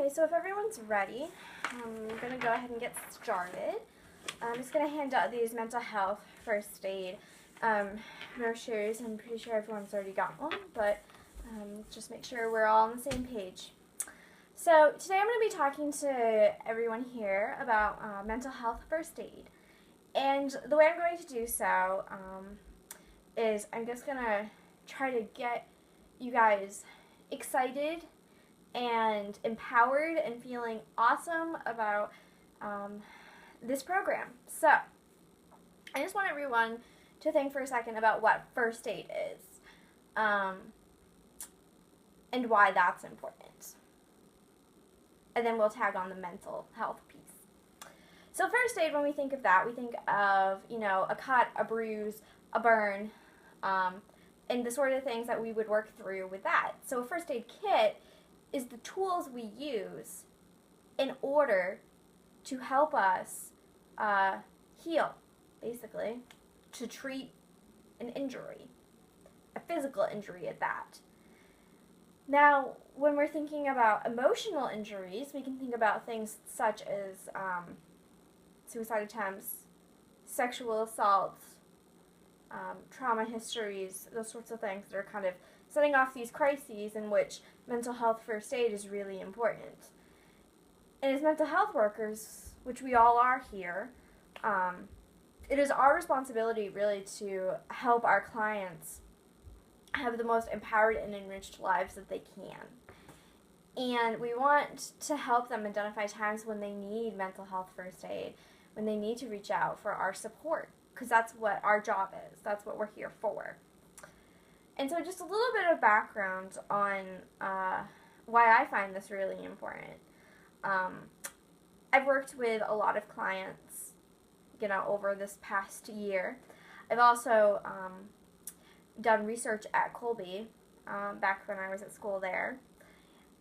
Okay, so if everyone's ready, I'm going to go ahead and get started. I'm just going to hand out these mental health first aid brochures. I'm pretty sure everyone's already got one, but just make sure we're all on the same page. So today I'm going to be talking to everyone here about mental health first aid. And the way I'm going to do so is I'm just going to try to get you guys excited and empowered and feeling awesome about this program. So, I just want everyone to think for a second about what first aid is and why that's important. And then we'll tag on the mental health piece. So first aid, when we think of that, we think of, a cut, a bruise, a burn, and the sort of things that we would work through with that. So a first aid kit is the tools we use in order to help us heal, basically, to treat an injury, a physical injury at that. Now, when we're thinking about emotional injuries, we can think about things such as suicide attempts, sexual assaults, trauma histories, those sorts of things that are kind of setting off these crises in which mental health first aid is really important. And as mental health workers, which we all are here, it is our responsibility really to help our clients have the most empowered and enriched lives that they can. And we want to help them identify times when they need mental health first aid, when they need to reach out for our support, because that's what our job is. That's what we're here for. And so just a little bit of background on why I find this really important. I've worked with a lot of clients, over this past year. I've also done research at Colby, back when I was at school there,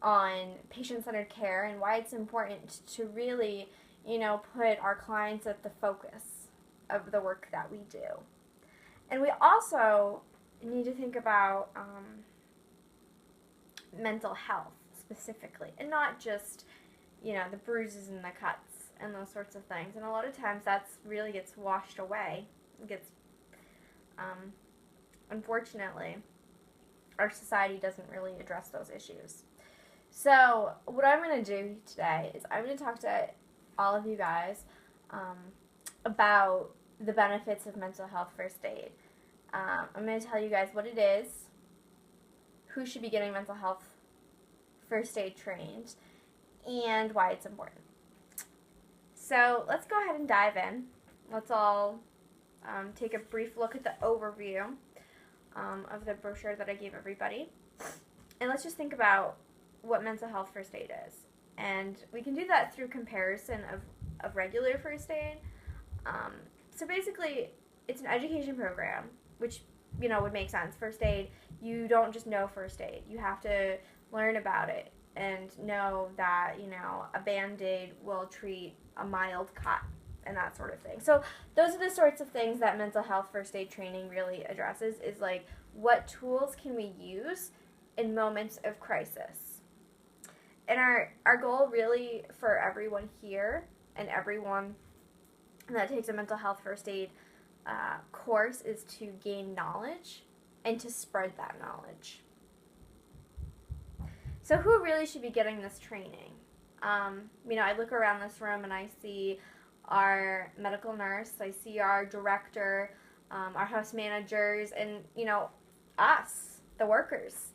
on patient-centered care and why it's important to really, put our clients at the focus of the work that we do. And we also need to think about mental health specifically, and not just, the bruises and the cuts and those sorts of things. And a lot of times that's really gets washed away. It gets, unfortunately, our society doesn't really address those issues. So what I'm going to do today is I'm going to talk to all of you guys about the benefits of mental health first aid. I'm going to tell you guys what it is, who should be getting mental health first aid trained, and why it's important. So let's go ahead and dive in. Let's all take a brief look at the overview of the brochure that I gave everybody. And let's just think about what mental health first aid is. And we can do that through comparison of regular first aid. So basically, it's an education program, which, would make sense. First aid, you don't just know first aid. You have to learn about it and know that, a Band-Aid will treat a mild cut and that sort of thing. So those are the sorts of things that mental health first aid training really addresses, is like, what tools can we use in moments of crisis? And our goal really for everyone here and everyone that takes a mental health first aid course is to gain knowledge and to spread that knowledge. So who really should be getting this training? I look around this room and I see our medical nurse, I see our director, our house managers, and, us, the workers.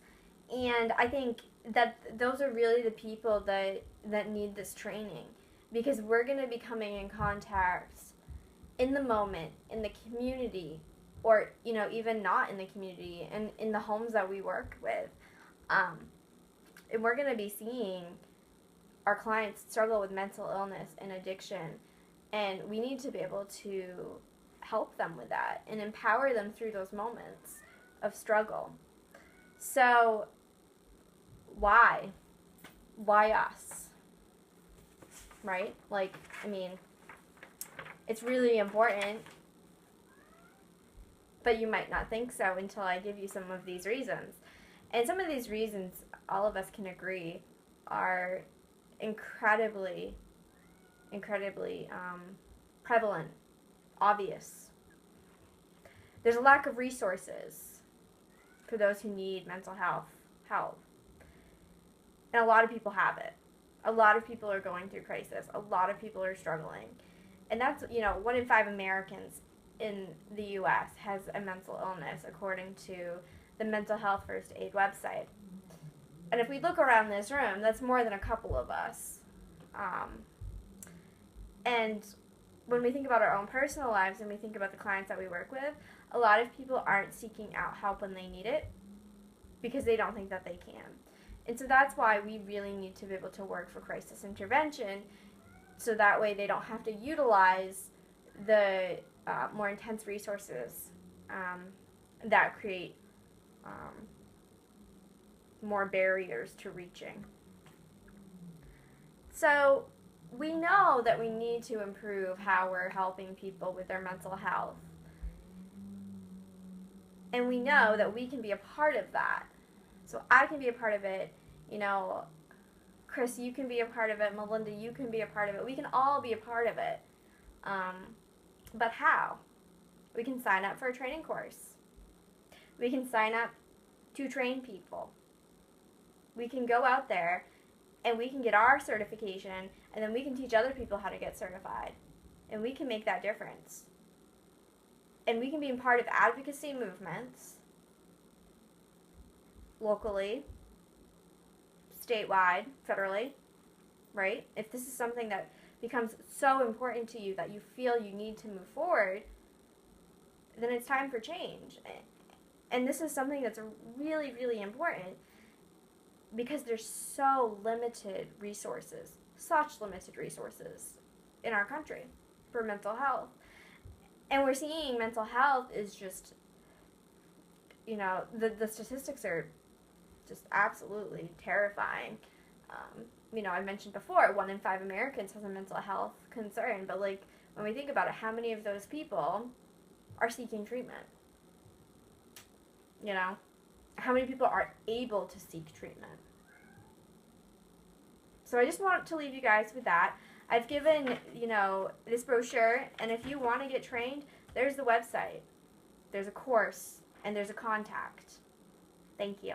And I think that those are really the people that need this training, because we're going to be coming in contact in the moment, in the community, or, even not in the community, and in the homes that we work with. And we're going to be seeing our clients struggle with mental illness and addiction, and we need to be able to help them with that and empower them through those moments of struggle. So, why? Why us? Right? It's really important, but you might not think so until I give you some of these reasons. And some of these reasons, all of us can agree, are incredibly prevalent, obvious. There's a lack of resources for those who need mental health help. And a lot of people have it. A lot of people are going through crisis. A lot of people are struggling. And that's, 1 in 5 Americans in the U.S. has a mental illness, according to the Mental Health First Aid website. And if we look around this room, that's more than a couple of us. And when we think about our own personal lives and we think about the clients that we work with, a lot of people aren't seeking out help when they need it because they don't think that they can. And so that's why we really need to be able to work for crisis intervention, so that way they don't have to utilize the more intense resources that create more barriers to reaching. So we know that we need to improve how we're helping people with their mental health. And we know that we can be a part of that. So I can be a part of it. Chris, you can be a part of it. Melinda, you can be a part of it. We can all be a part of it. But how? We can sign up for a training course. We can sign up to train people. We can go out there and we can get our certification, and then we can teach other people how to get certified. And we can make that difference. And we can be a part of advocacy movements, locally, statewide, federally, right? If this is something that becomes so important to you that you feel you need to move forward, then it's time for change. And this is something that's really, really important because there's so limited resources, such limited resources in our country for mental health. And we're seeing mental health is just, the statistics are just absolutely terrifying. I mentioned before, 1 in 5 Americans has a mental health concern, but when we think about it, how many of those people are seeking treatment? How many people are able to seek treatment? So I just want to leave you guys with that. I've given, this brochure, and if you want to get trained, there's the website, there's a course, and there's a contact. Thank you.